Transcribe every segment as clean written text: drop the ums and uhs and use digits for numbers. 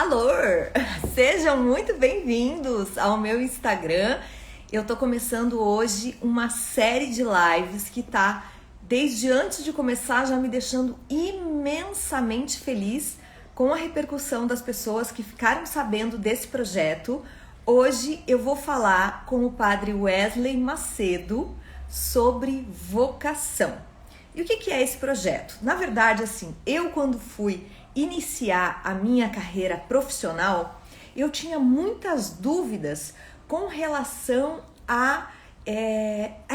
Alô! Sejam muito bem-vindos ao meu Instagram. Eu tô começando hoje uma série de lives que tá, desde antes de começar, já me deixando imensamente feliz com a repercussão das pessoas que ficaram sabendo desse projeto. Hoje eu vou falar com o padre Wesley Macedo sobre vocação. E o que é esse projeto? Na verdade, assim, eu quando fui iniciar a minha carreira profissional, eu tinha muitas dúvidas com relação a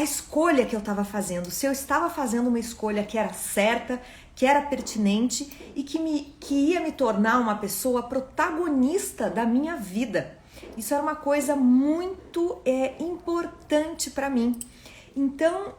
escolha que eu estava fazendo, se eu estava fazendo uma escolha que era certa, que era pertinente e que ia me tornar uma pessoa protagonista da minha vida. Isso era uma coisa muito importante para mim. Então,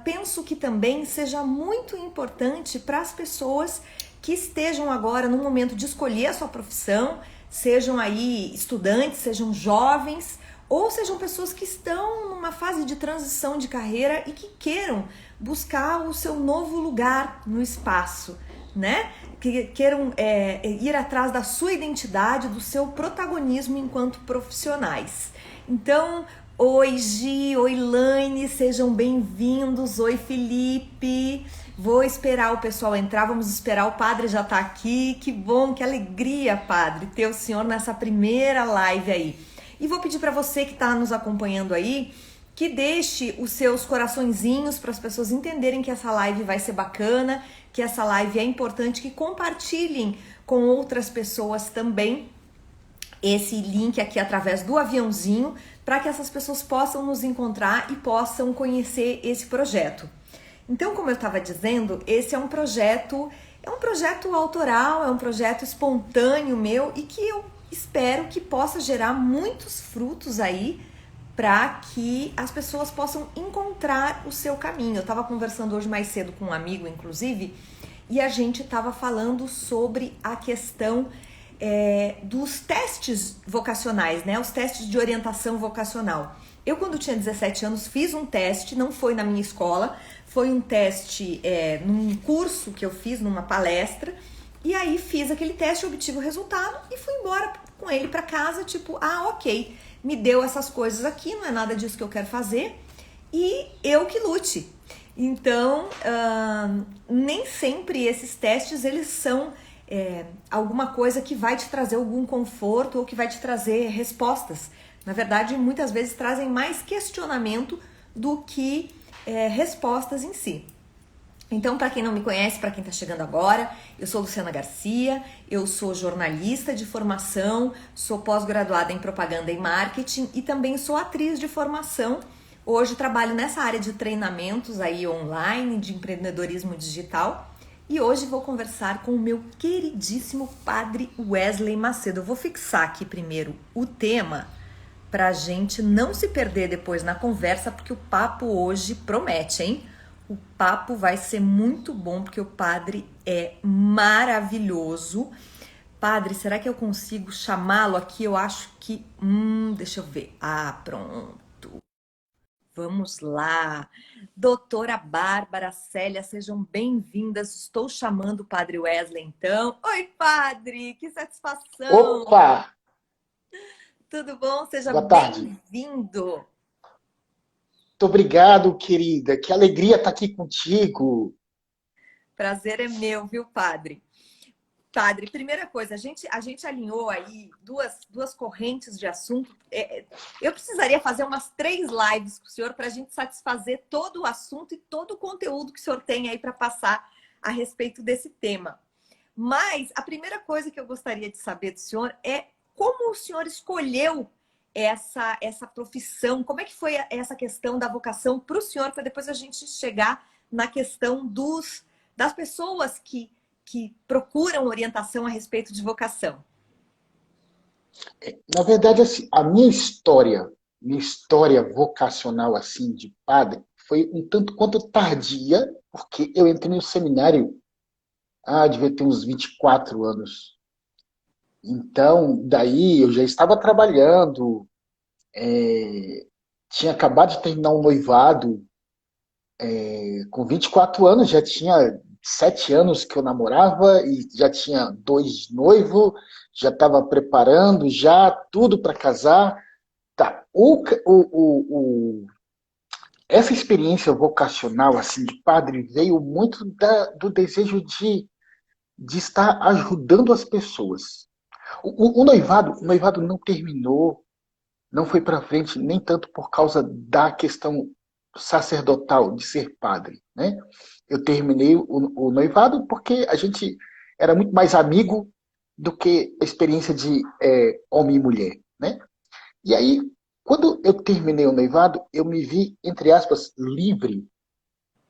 penso que também seja muito importante para as pessoas que estejam agora no momento de escolher a sua profissão, sejam aí estudantes, sejam jovens, ou sejam pessoas que estão numa fase de transição de carreira e que queiram buscar o seu novo lugar no espaço, né? Que queiram ir atrás da sua identidade, do seu protagonismo enquanto profissionais. Então, oi Gi, oi Laine, sejam bem-vindos. Oi Felipe. Vou esperar o pessoal entrar, vamos esperar, o padre já tá aqui. Que bom, que alegria, padre, ter o senhor nessa primeira live aí. E vou pedir para você que está nos acompanhando aí, que deixe os seus coraçõezinhos para as pessoas entenderem que essa live vai ser bacana, que essa live é importante, que compartilhem com outras pessoas também esse link aqui através do aviãozinho, para que essas pessoas possam nos encontrar e possam conhecer esse projeto. Então, como eu estava dizendo, esse é um projeto autoral, é um projeto espontâneo meu e que eu espero que possa gerar muitos frutos aí para que as pessoas possam encontrar o seu caminho. Eu estava conversando hoje mais cedo com um amigo, inclusive, e a gente estava falando sobre a questão dos testes vocacionais, né? Os testes de orientação vocacional. Eu, quando tinha 17 anos, fiz um teste, não foi na minha escola, foi um teste num curso que eu fiz, numa palestra, e aí fiz aquele teste, obtive o resultado e fui embora com ele para casa, tipo, ok, me deu essas coisas aqui, não é nada disso que eu quero fazer, e eu que lute. Então, nem sempre esses testes, eles são alguma coisa que vai te trazer algum conforto ou que vai te trazer respostas. Na verdade, muitas vezes trazem mais questionamento do que respostas em si. Então, para quem não me conhece, para quem está chegando agora, eu sou Luciana Garcia, eu sou jornalista de formação, sou pós-graduada em propaganda e marketing e também sou atriz de formação. Hoje trabalho nessa área de treinamentos aí online, de empreendedorismo digital. E hoje vou conversar com o meu queridíssimo padre Wesley Macedo. Eu vou fixar aqui primeiro o tema para a gente não se perder depois na conversa, porque o papo hoje promete, hein? O papo vai ser muito bom, porque o padre é maravilhoso. Padre, será que eu consigo chamá-lo aqui? Eu acho que... deixa eu ver. Pronto. Vamos lá. Doutora Bárbara, Célia, sejam bem-vindas. Estou chamando o padre Wesley, então. Oi, padre! Que satisfação! Opa! Tudo bom? Seja Boa tarde. bem-vindo. Muito obrigado, querida. Que alegria estar aqui contigo. Prazer é meu, viu, padre? Padre, primeira coisa, a gente alinhou aí duas correntes de assunto. Eu precisaria fazer umas 3 lives com o senhor para a gente satisfazer todo o assunto e todo o conteúdo que o senhor tem aí para passar a respeito desse tema. Mas a primeira coisa que eu gostaria de saber do senhor é como o senhor escolheu essa profissão, como é que foi essa questão da vocação para o senhor, para depois a gente chegar na questão das pessoas que procuram orientação a respeito de vocação. Na verdade, assim, a minha história vocacional assim de padre, foi um tanto quanto tardia, porque eu entrei no seminário, devia ter uns 24 anos. Então, daí eu já estava trabalhando, tinha acabado de terminar um noivado, com 24 anos já tinha 7 anos que eu namorava e já tinha 2 noivos, já estava preparando já tudo para casar. Tá. Essa experiência vocacional assim de padre veio muito do desejo de estar ajudando as pessoas. O noivado não terminou, não foi para frente nem tanto por causa da questão sacerdotal de ser padre, né? Eu terminei o noivado porque a gente era muito mais amigo do que a experiência de homem e mulher, né? E aí, quando eu terminei o noivado, eu me vi, entre aspas, livre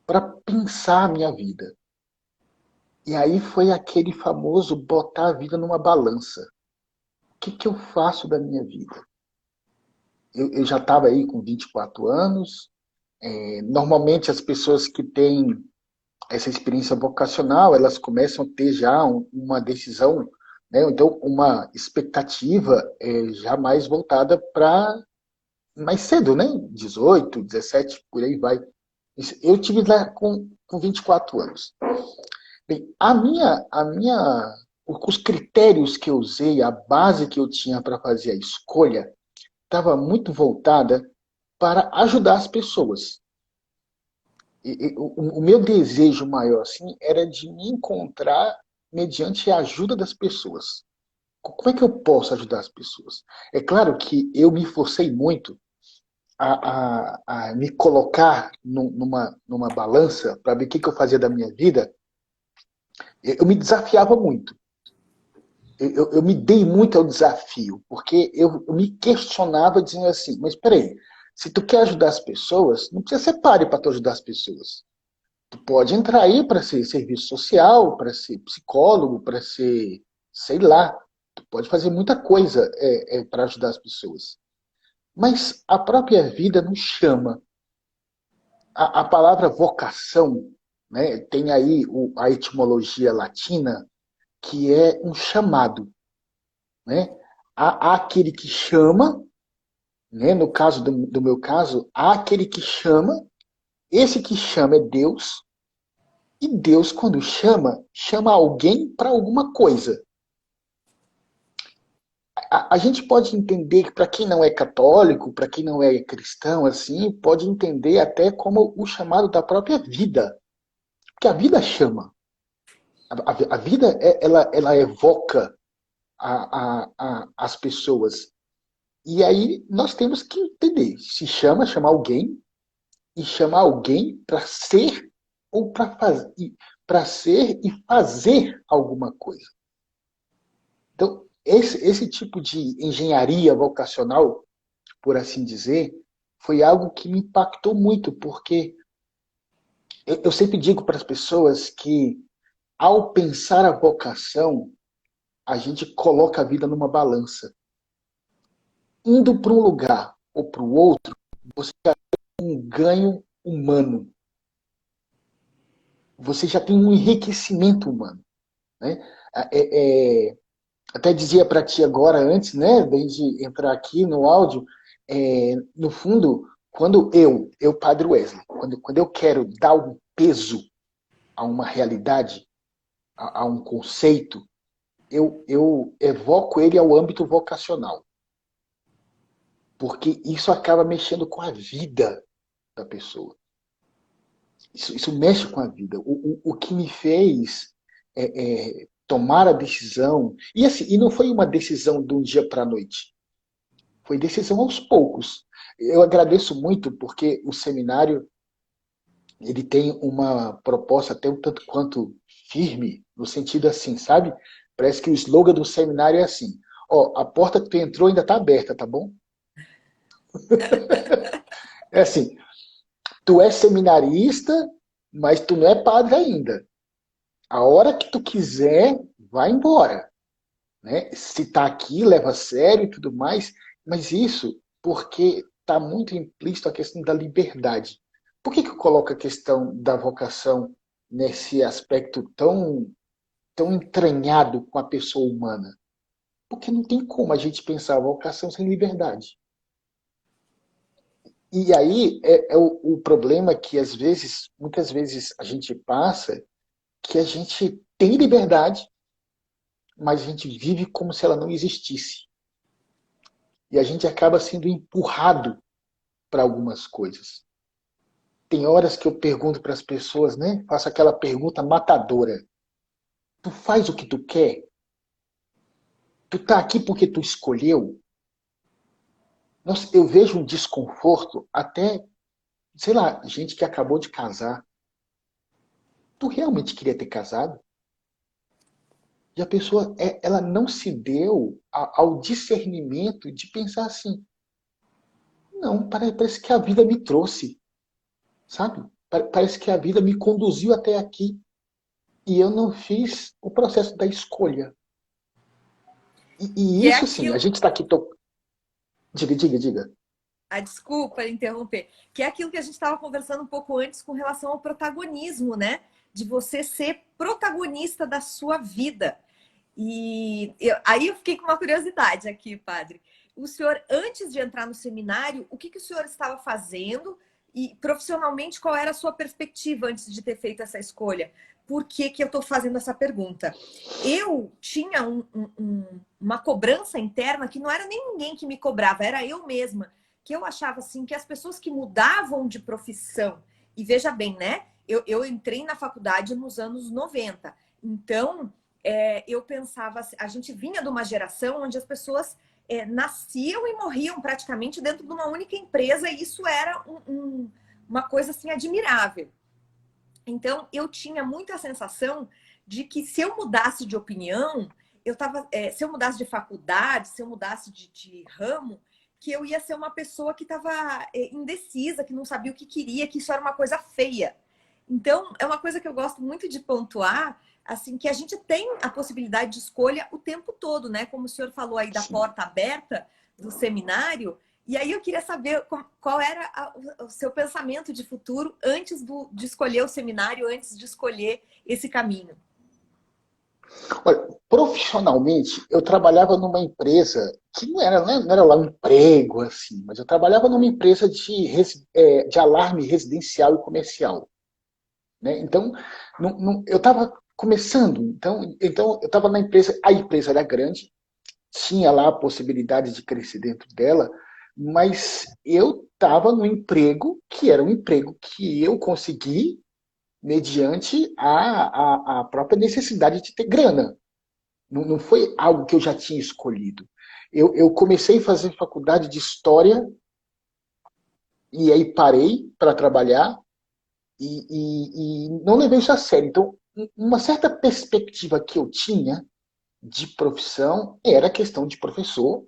para pensar a minha vida. E aí foi aquele famoso botar a vida numa balança. O que eu faço da minha vida? Eu já estava aí com 24 anos. Normalmente as pessoas que têm essa experiência vocacional, elas começam a ter já uma decisão, né? Então uma expectativa já mais voltada para mais cedo, né? 18, 17, por aí vai. Eu tive lá com 24 anos. Bem, os critérios que eu usei, a base que eu tinha para fazer a escolha, estava muito voltada para ajudar as pessoas. O meu desejo maior assim era de me encontrar mediante a ajuda das pessoas. Como é que eu posso ajudar as pessoas? É claro que eu me forcei muito a me colocar numa balança para ver o que eu fazia da minha vida. Eu me desafiava muito. Eu me dei muito ao desafio, porque eu me questionava dizendo assim, mas peraí, se tu quer ajudar as pessoas, não precisa ser padre para tu ajudar as pessoas. Tu pode entrar aí para ser serviço social, para ser psicólogo, para ser, sei lá, tu pode fazer muita coisa para ajudar as pessoas. Mas a própria vida nos chama. A palavra vocação, né, tem aí a etimologia latina, que é um chamado. Né? Há aquele que chama, né? No caso do meu caso, há aquele que chama, esse que chama é Deus, e Deus, quando chama, chama alguém para alguma coisa. A gente pode entender que, para quem não é católico, para quem não é cristão, assim, pode entender até como o chamado da própria vida. Porque a vida chama. A vida, ela evoca as pessoas. E aí nós temos que entender. Se chamar alguém, e chamar alguém para ser ou para fazer, para ser e fazer alguma coisa. Então, esse tipo de engenharia vocacional, por assim dizer, foi algo que me impactou muito, porque eu sempre digo para as pessoas que, ao pensar a vocação, a gente coloca a vida numa balança. Indo para um lugar ou para o outro, você já tem um ganho humano. Você já tem um enriquecimento humano. Né? Até dizia para ti agora, antes, né, de entrar aqui no áudio, no fundo, quando Padre Wesley, quando eu quero dar um peso a uma realidade, a um conceito, eu evoco ele ao âmbito vocacional. Porque isso acaba mexendo com a vida da pessoa. Isso mexe com a vida. O que me fez tomar a decisão. E, assim, e não foi uma decisão de um dia para a noite. Foi decisão aos poucos. Eu agradeço muito porque o seminário ele tem uma proposta até um tanto quanto firme, no sentido assim, sabe? Parece que o slogan do seminário é assim: ó, a porta que tu entrou ainda está aberta, tá bom? É assim, tu é seminarista, mas tu não é padre ainda. A hora que tu quiser, vai embora. Né? Se está aqui, leva a sério e tudo mais, mas isso porque está muito implícito a questão da liberdade. Por que eu coloco a questão da vocação nesse aspecto tão entranhado com a pessoa humana? Porque não tem como a gente pensar a vocação sem liberdade. E aí é o problema que muitas vezes a gente passa que a gente tem liberdade, mas a gente vive como se ela não existisse. E a gente acaba sendo empurrado para algumas coisas. Tem horas que eu pergunto para as pessoas, né? Faço aquela pergunta matadora. Tu faz o que tu quer? Tu tá aqui porque tu escolheu? Nossa, eu vejo um desconforto até, sei lá, gente que acabou de casar. Tu realmente queria ter casado? E a pessoa, ela não se deu ao discernimento de pensar assim, não, parece que a vida me trouxe, sabe? Parece que a vida me conduziu até aqui e eu não fiz o processo da escolha. E Que é isso sim, a aquilo. gente está aqui. Diga, diga, diga. A desculpa interromper. Que é aquilo que a gente estava conversando um pouco antes com relação ao protagonismo, né? De você ser protagonista da sua vida. Aí eu fiquei com uma curiosidade aqui, padre. O senhor, antes de entrar no seminário, o que o senhor estava fazendo e profissionalmente qual era a sua perspectiva antes de ter feito essa escolha? Por que eu estou fazendo essa pergunta? Eu tinha uma cobrança interna que não era nem ninguém que me cobrava, era eu mesma. Que eu achava assim que as pessoas que mudavam de profissão, e veja bem, né? Eu entrei na faculdade nos anos 90. Então, eu pensava, a gente vinha de uma geração onde as pessoas nasciam e morriam praticamente dentro de uma única empresa, e isso era uma coisa assim admirável. Então, eu tinha muita sensação de que se eu mudasse de opinião, se eu mudasse de faculdade, se eu mudasse de ramo, que eu ia ser uma pessoa que estava indecisa, que não sabia o que queria, que isso era uma coisa feia. Então, é uma coisa que eu gosto muito de pontuar, assim, que a gente tem a possibilidade de escolha o tempo todo, né? Como o senhor falou aí da Sim. porta aberta do seminário. E aí eu queria saber qual era o seu pensamento de futuro antes de escolher o seminário, antes de escolher esse caminho. Olha, profissionalmente, eu trabalhava numa empresa que não era lá um emprego, assim, mas eu trabalhava numa empresa de alarme residencial e comercial. Né? Então, eu estava começando, então eu estava na empresa, a empresa era grande, tinha lá a possibilidade de crescer dentro dela, mas eu estava no emprego que era um emprego que eu consegui mediante a própria necessidade de ter grana. Não foi algo que eu já tinha escolhido. Eu comecei a fazer faculdade de História e aí parei para trabalhar e não levei isso a sério. Então, uma certa perspectiva que eu tinha de profissão era a questão de professor,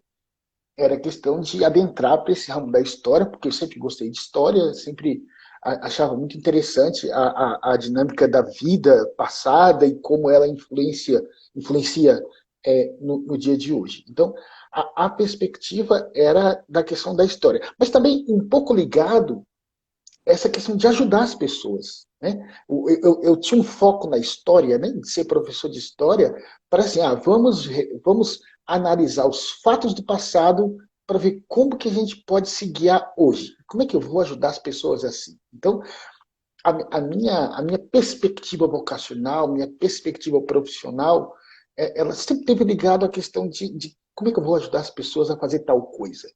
era a questão de adentrar para esse ramo da história, porque eu sempre gostei de história, sempre achava muito interessante a dinâmica da vida passada e como ela influencia no dia de hoje. Então, a perspectiva era da questão da história, mas também um pouco ligado essa questão de ajudar as pessoas. Né? Eu tinha um foco na história, né, de ser professor de história, para assim, vamos analisar os fatos do passado para ver como que a gente pode se guiar hoje. Como é que eu vou ajudar as pessoas assim? Então, a minha perspectiva vocacional, minha perspectiva profissional, ela sempre teve ligado à questão de como é que eu vou ajudar as pessoas a fazer tal coisa.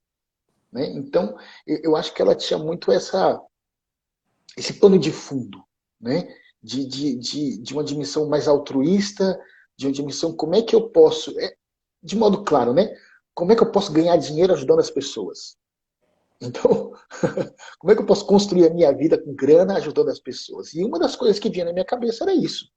Né? Então, eu acho que ela tinha muito esse pano de fundo, né? De uma dimensão mais altruísta, de uma dimensão como é que eu posso, de modo claro, né? Como é que eu posso ganhar dinheiro ajudando as pessoas? Então, como é que eu posso construir a minha vida com grana ajudando as pessoas? E uma das coisas que vinha na minha cabeça era isso.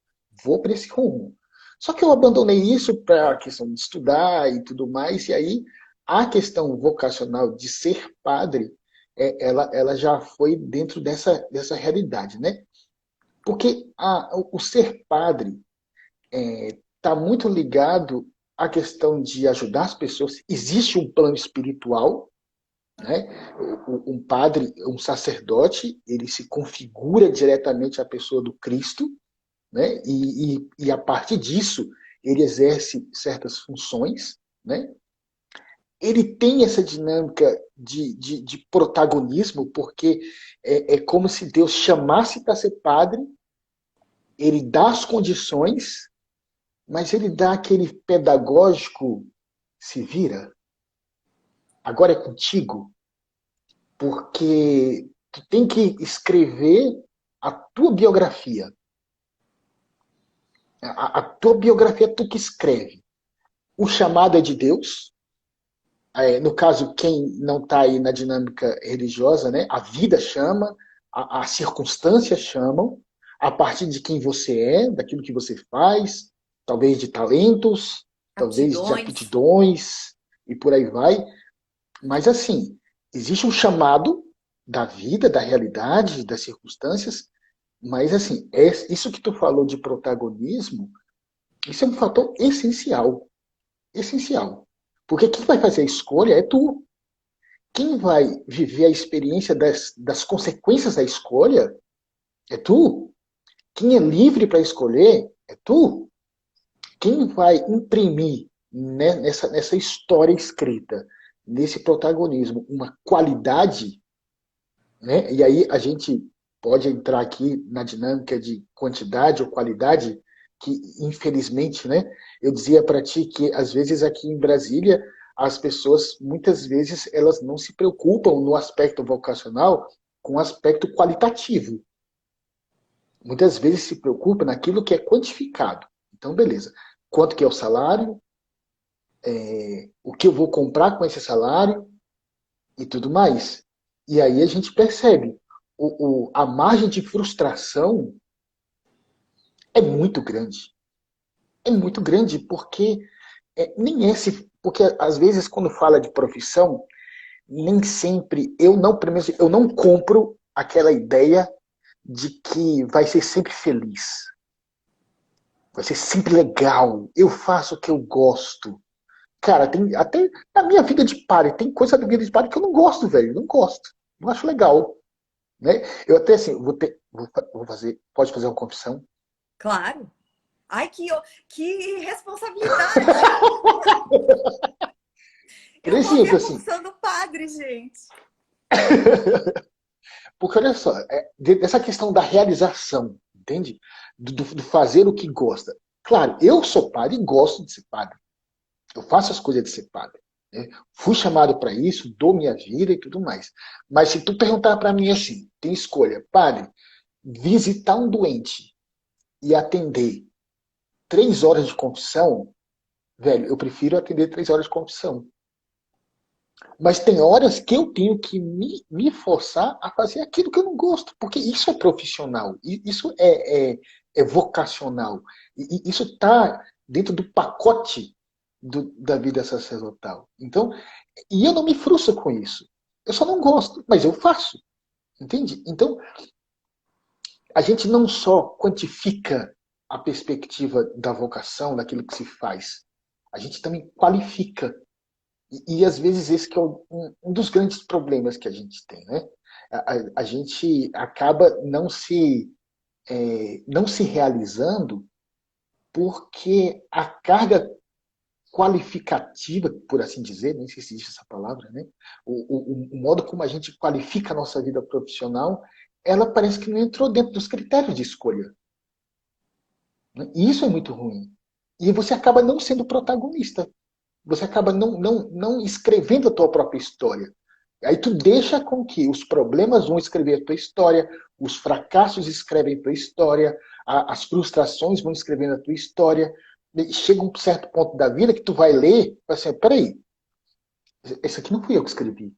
Vou para esse rumo. Só que eu abandonei isso para a questão de estudar e tudo mais, e aí a questão vocacional de ser padre, ela já foi dentro dessa realidade, né? Porque o ser padre está muito ligado à questão de ajudar as pessoas. Existe um plano espiritual, né? Um padre, um sacerdote, ele se configura diretamente à pessoa do Cristo, né? E a partir disso ele exerce certas funções, né? Ele tem essa dinâmica de protagonismo, porque é como se Deus chamasse para ser padre ele dá as condições, mas ele dá aquele pedagógico, se vira, agora é contigo, porque tu tem que escrever a tua biografia. A tua biografia é tu que escreve. O chamado é de Deus. No caso, quem não está aí na dinâmica religiosa, né? A vida chama, as circunstâncias chamam, a partir de quem você é, daquilo que você faz, talvez de talentos, talvez de Aptidões. aptidões, e por aí vai. Mas assim, existe um chamado da vida, da realidade, das circunstâncias, mas assim, isso que tu falou de protagonismo, isso é um fator essencial. Essencial. Porque quem vai fazer a escolha é tu. Quem vai viver a experiência das consequências da escolha é tu. Quem é livre para escolher é tu. Quem vai imprimir, né, nessa história escrita, nesse protagonismo, uma qualidade, né? E aí a gente pode entrar aqui na dinâmica de quantidade ou qualidade, que infelizmente, né, eu dizia para ti que às vezes aqui em Brasília as pessoas muitas vezes elas não se preocupam no aspecto vocacional com o aspecto qualitativo. Muitas vezes se preocupa naquilo que é quantificado. Então, beleza. Quanto que é o salário? O que eu vou comprar com esse salário? E tudo mais. E aí a gente percebe a margem de frustração é muito grande. É muito grande porque nem esse, porque às vezes quando fala de profissão, nem sempre eu não, pelo menos eu não compro aquela ideia de que vai ser sempre feliz, vai ser sempre legal, eu faço o que eu gosto. Cara, tem até na minha vida de padre, tem coisa da vida de padre que eu não gosto, velho, não gosto, não acho legal, né? Eu até assim, vou fazer, pode fazer uma confissão. Claro. Ai, que responsabilidade! Por Eu vou ter exemplo, a assim, confissão do padre, gente. porque olha só, dessa questão da realização, entende? Do fazer o que gosta. Claro, eu sou padre e gosto de ser padre. Eu faço as coisas de ser padre. Né? Fui chamado para isso, dou minha vida e tudo mais. Mas se tu perguntar para mim assim, tem escolha, padre, visitar um doente e atender 3 horas de confissão, velho, eu prefiro atender 3 horas de confissão. Mas tem horas que eu tenho que me forçar a fazer aquilo que eu não gosto, porque isso é profissional, isso é vocacional, e isso está dentro do pacote da vida sacerdotal. Então, e eu não me frustro com isso. Eu só não gosto, mas eu faço, entende? Então, a gente não só quantifica a perspectiva da vocação, daquilo que se faz, a gente também qualifica e às vezes esse que é um dos grandes problemas que a gente tem, né? A gente acaba não se realizando porque a carga qualificativa, por assim dizer, nem sei se existe essa palavra, né? O modo como a gente qualifica a nossa vida profissional, ela parece que não entrou dentro dos critérios de escolha. Né? E isso é muito ruim. E você acaba não sendo protagonista. Você acaba não escrevendo a tua própria história. Aí tu deixa com que os problemas vão escrever a tua história, os fracassos escrevem a tua história, as frustrações vão escrevendo a tua história. E chega um certo ponto da vida que tu vai ler e vai assim, peraí, isso aqui não fui eu que escrevi.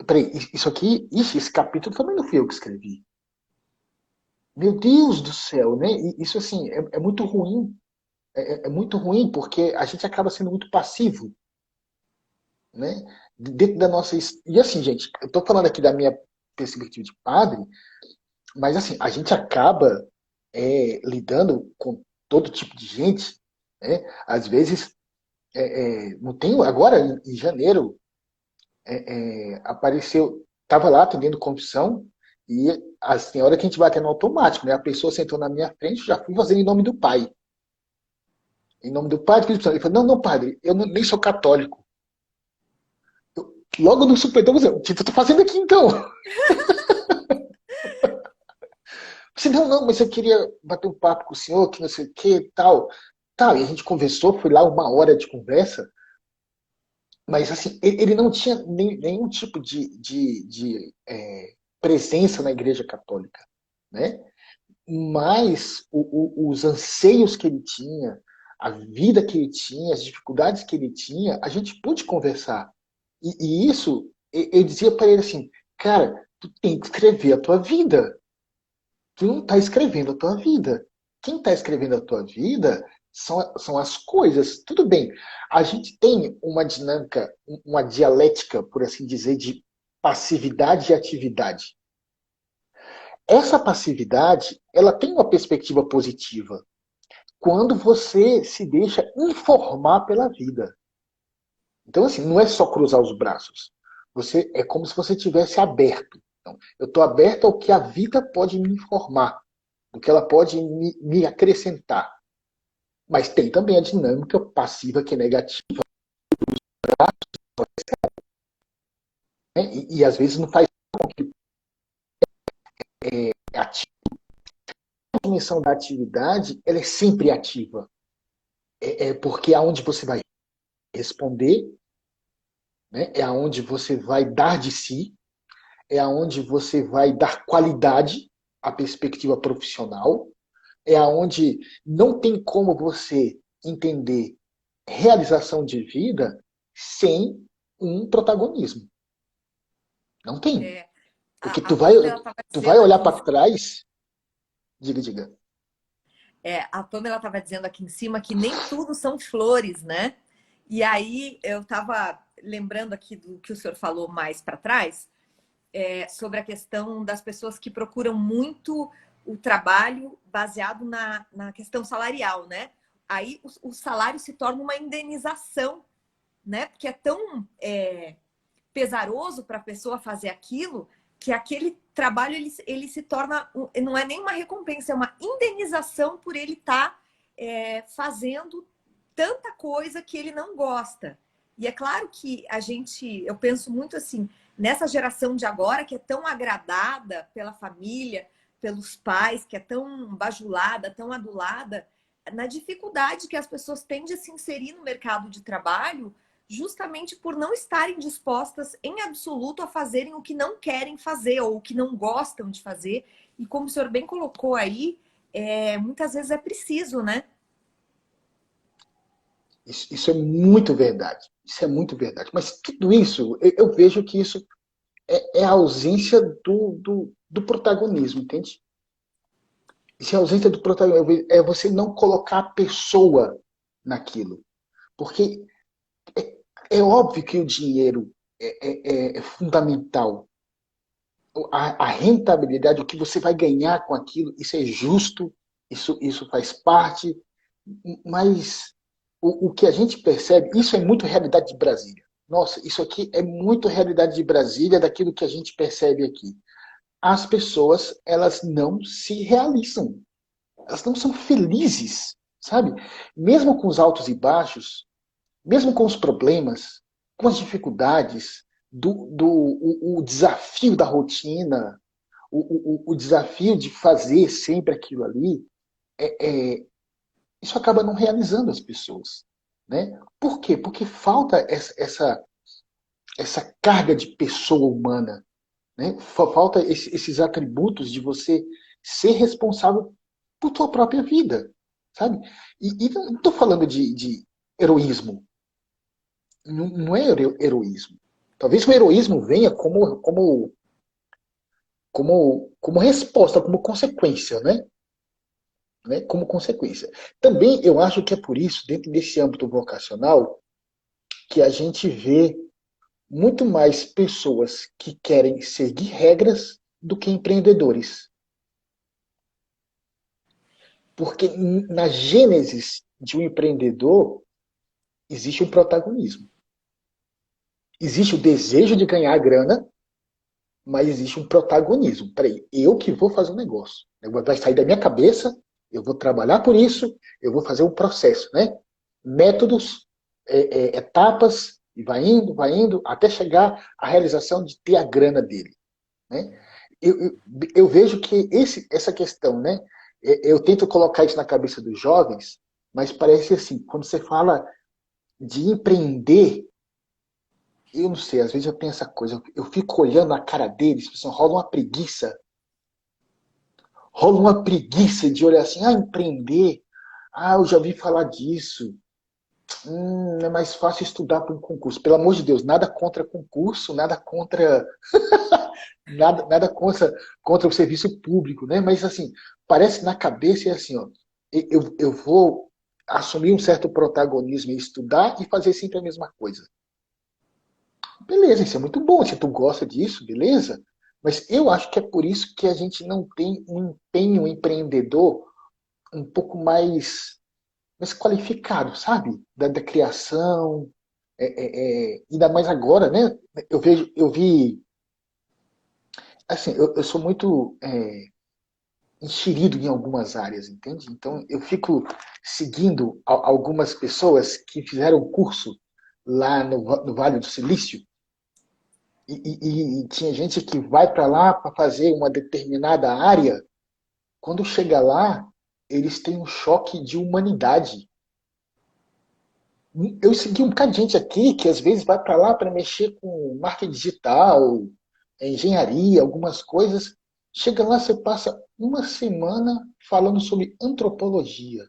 Peraí, isso aqui, esse capítulo também não fui eu que escrevi. Meu Deus do céu, né? E isso assim, é muito ruim. É muito ruim porque a gente acaba sendo muito passivo, né? Dentro da nossa. E assim, gente, eu estou falando aqui da minha perspectiva de padre, mas assim, a gente acaba lidando com todo tipo de gente, né? Às vezes, não tem. Agora, em janeiro, apareceu, estava lá atendendo confissão, e assim, a hora que a gente vai no automático, né? A pessoa sentou na minha frente, já fui fazendo em nome do pai. Em nome do Pai, do Espírito Santo. Ele falou, não, não, padre, eu nem sou católico. Logo no supetão, o que eu estou fazendo aqui então? Disse, não, não, mas eu queria bater um papo com o senhor, que não sei o que, tal. Tal, e a gente conversou, foi lá 1 hora de conversa, mas assim, ele não tinha nenhum tipo de presença na Igreja Católica, né? Mas os anseios que ele tinha, a vida que ele tinha, as dificuldades que ele tinha, a gente pôde conversar. E isso, eu dizia para ele assim, cara, tu tem que escrever a tua vida. Tu não está escrevendo a tua vida. Quem está escrevendo a tua vida são as coisas. Tudo bem, a gente tem uma dinâmica, uma dialética, por assim dizer, de passividade e atividade. Essa passividade, ela tem uma perspectiva positiva quando você se deixa informar pela vida. Então, assim, não é só cruzar os braços. Você é como se você tivesse aberto. Então, eu estou aberto ao que a vida pode me informar, do que ela pode me acrescentar. Mas tem também a dinâmica passiva que é negativa, né? E às vezes não faz ativo. A dimensão da atividade, ela é sempre ativa. É porque é onde você vai responder, né? É aonde você vai dar de si, é aonde você vai dar qualidade à perspectiva profissional, é aonde não tem como você entender realização de vida sem um protagonismo. Não tem. É, Porque a Pamela estava tu vai dizendo olhar aqui em para trás, diga, diga. a Pamela estava dizendo aqui em cima que nem tudo são flores, né? E aí eu estava lembrando aqui do que o senhor falou mais para trás, sobre a questão das pessoas que procuram muito o trabalho baseado na questão salarial, né? Aí o salário se torna uma indenização, né? Porque é tão pesaroso para a pessoa fazer aquilo que aquele trabalho ele se torna, não é nem uma recompensa, é uma indenização por ele estar fazendo tanta coisa que ele não gosta. E é claro que eu penso muito assim, nessa geração de agora que é tão agradada pela família, pelos pais, que é tão bajulada, tão adulada, na dificuldade que as pessoas têm de se inserir no mercado de trabalho, justamente por não estarem dispostas em absoluto a fazerem o que não querem fazer ou o que não gostam de fazer. E como o senhor bem colocou aí, muitas vezes é preciso, né? Isso é muito verdade. Isso é muito verdade. Mas tudo isso, eu vejo que isso é a ausência do protagonismo, entende? Isso é a ausência do protagonismo. É você não colocar a pessoa naquilo. Porque é óbvio que o dinheiro é fundamental. A rentabilidade, o que você vai ganhar com aquilo, isso é justo, isso faz parte, mas o que a gente percebe, isso é muito realidade de Brasília. Nossa, isso aqui é muito realidade de Brasília, daquilo que a gente percebe aqui. As pessoas, elas não se realizam, elas não são felizes, sabe? Mesmo com os altos e baixos, mesmo com os problemas, com as dificuldades, o desafio da rotina, o desafio de fazer sempre aquilo ali, isso acaba não realizando as pessoas. Né? Por quê? Porque falta essa carga de pessoa humana. Né? Falta esses atributos de você ser responsável por tua própria vida. Sabe? E não estou falando de heroísmo. Não é heroísmo. Talvez o heroísmo venha como resposta, como consequência, né? Como consequência. Também eu acho que é por isso, dentro desse âmbito vocacional, que a gente vê muito mais pessoas que querem seguir regras do que empreendedores. Porque na gênese de um empreendedor existe um protagonismo. Existe o desejo de ganhar grana, mas existe um protagonismo. Peraí, eu que vou fazer um negócio. Vai sair da minha cabeça, eu vou trabalhar por isso, eu vou fazer um processo, né? Métodos, etapas, e vai indo, até chegar à realização de ter a grana dele. Né? eu vejo que essa questão, né? Eu tento colocar isso na cabeça dos jovens, mas parece assim, quando você fala de empreender, eu não sei, às vezes eu tenho essa coisa, eu fico olhando a cara deles, assim, rola uma preguiça de olhar assim, empreender, eu já ouvi falar disso, é mais fácil estudar para um concurso. Pelo amor de Deus, nada contra concurso, nada contra o serviço público, né? Mas assim, parece na cabeça é assim, ó, eu vou assumir um certo protagonismo em estudar e fazer sempre a mesma coisa. Beleza, isso é muito bom, se tu gosta disso, beleza? Mas eu acho que é por isso que a gente não tem um empenho empreendedor um pouco mais qualificado, sabe? Da criação, ainda mais agora, né? Eu vi, assim, eu sou muito enxerido em algumas áreas, entende? Então eu fico seguindo algumas pessoas que fizeram curso lá no Vale do Silício e tinha gente que vai para lá para fazer uma determinada área. Quando chega lá, eles têm um choque de humanidade. Eu segui um bocado de gente aqui que às vezes vai para lá para mexer com marketing digital, engenharia, algumas coisas. Chega lá, você passa uma semana falando sobre antropologia.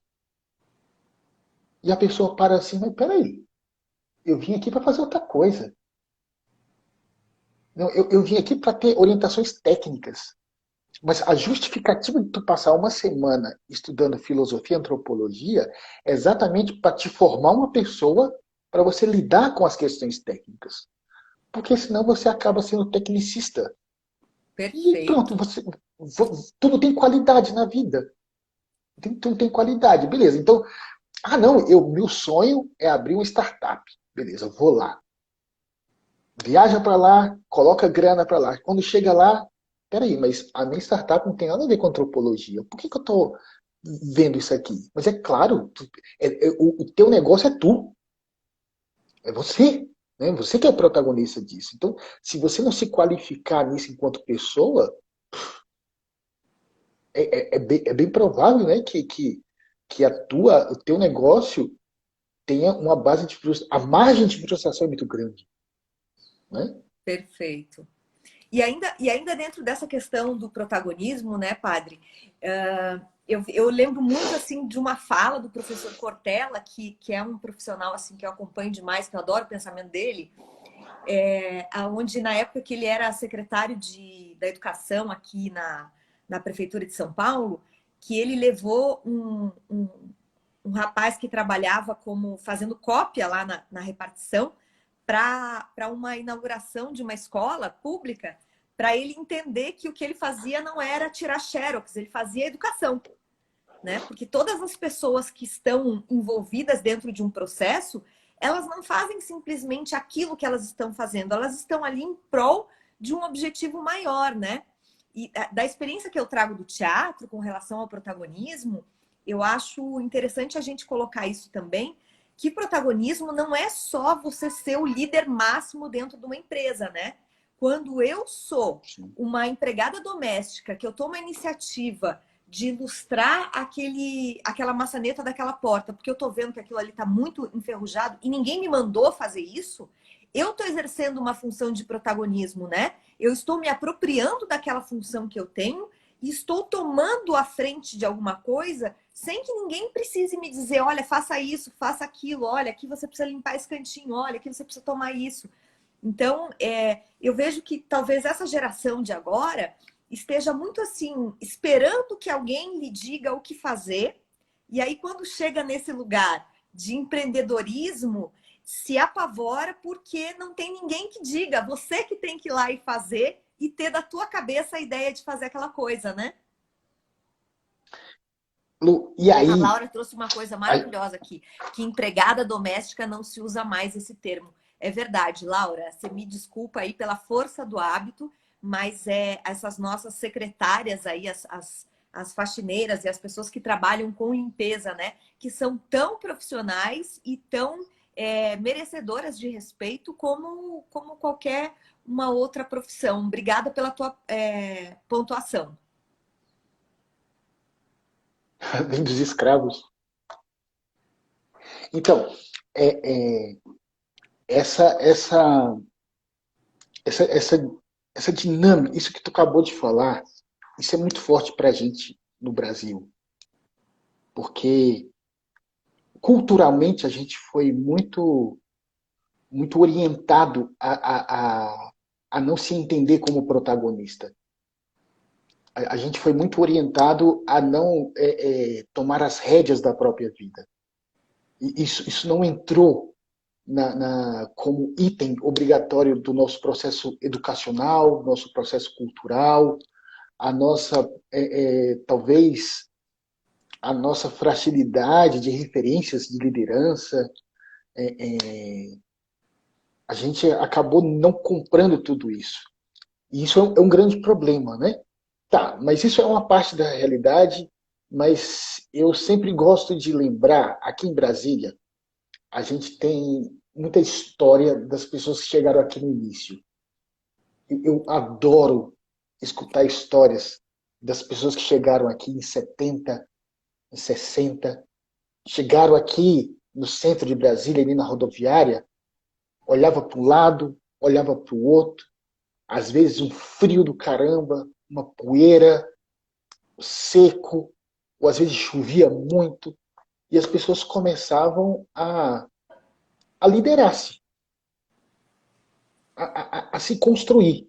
E a pessoa para assim, mas peraí, eu vim aqui para fazer outra coisa. Não, eu vim aqui para ter orientações técnicas. Mas a justificativa de tu passar uma semana estudando filosofia e antropologia é exatamente para te formar uma pessoa para você lidar com as questões técnicas. Porque senão você acaba sendo tecnicista. E pronto, Perfeito. tu não tem qualidade na vida. Tu não tem qualidade, beleza. Então, não, meu sonho é abrir uma startup. Beleza, eu vou lá. Viaja para lá, coloca grana para lá. Quando chega lá, peraí, mas a minha startup não tem nada a ver com antropologia. Por que eu estou vendo isso aqui? Mas é claro, o teu negócio é tu, é você. Né? Você que é o protagonista disso. Então, se você não se qualificar nisso enquanto pessoa, é bem provável, né, que o teu negócio tenha uma base de frustração. A margem de frustração é muito grande. Né? Perfeito. E ainda dentro dessa questão do protagonismo, né, padre? Eu lembro muito assim de uma fala do professor Cortella, que é um profissional assim que eu acompanho demais, que eu adoro o pensamento dele, onde na época que ele era secretário da Educação aqui na Prefeitura de São Paulo, que ele levou um rapaz que trabalhava como fazendo cópia lá na repartição para uma inauguração de uma escola pública, para ele entender que o que ele fazia não era tirar xerox, ele fazia educação. Né? Porque todas as pessoas que estão envolvidas dentro de um processo, elas não fazem simplesmente aquilo que elas estão fazendo, elas estão ali em prol de um objetivo maior, né? E da experiência que eu trago do teatro com relação ao protagonismo, eu acho interessante a gente colocar isso também, que protagonismo não é só você ser o líder máximo dentro de uma empresa, né? Quando eu sou uma empregada doméstica, que eu tomo a iniciativa de ilustrar aquela maçaneta daquela porta, porque eu tô vendo que aquilo ali tá muito enferrujado e ninguém me mandou fazer isso, eu tô exercendo uma função de protagonismo, né? Eu estou me apropriando daquela função que eu tenho e estou tomando a frente de alguma coisa sem que ninguém precise me dizer, olha, faça isso, faça aquilo, olha, aqui você precisa limpar esse cantinho, olha, aqui você precisa tomar isso. Então, eu vejo que talvez essa geração de agora esteja muito assim, esperando que alguém lhe diga o que fazer, e aí quando chega nesse lugar de empreendedorismo, se apavora porque não tem ninguém que diga, você que tem que ir lá e fazer e ter da tua cabeça a ideia de fazer aquela coisa, né? Lu, e A aí, Laura trouxe uma coisa maravilhosa aqui, que empregada doméstica não se usa mais esse termo. É verdade, Laura, você me desculpa aí pela força do hábito, mas essas nossas secretárias aí, as faxineiras e as pessoas que trabalham com limpeza, né? Que são tão profissionais e tão merecedoras de respeito como qualquer uma outra profissão. Obrigada pela tua pontuação. Vem dos escravos. Então, é, é, essa, essa, essa, essa, essa dinâmica, isso que tu acabou de falar, isso é muito forte para a gente no Brasil, porque culturalmente a gente foi muito orientado a não se entender como protagonista. A gente foi muito orientado a não tomar as rédeas da própria vida. E isso não entrou como item obrigatório do nosso processo educacional, nosso processo cultural, a nossa, talvez, a nossa fragilidade de referências de liderança. A gente acabou não comprando tudo isso. E isso é um grande problema, né? Tá, mas isso é uma parte da realidade, mas eu sempre gosto de lembrar, aqui em Brasília, a gente tem muita história das pessoas que chegaram aqui no início. Eu adoro escutar histórias das pessoas que chegaram aqui em 70, em 60, chegaram aqui no centro de Brasília, ali na rodoviária, olhava para um lado, olhava para o outro, às vezes um frio do caramba, uma poeira, seco, ou às vezes chovia muito, e as pessoas começavam a liderar-se, a se construir,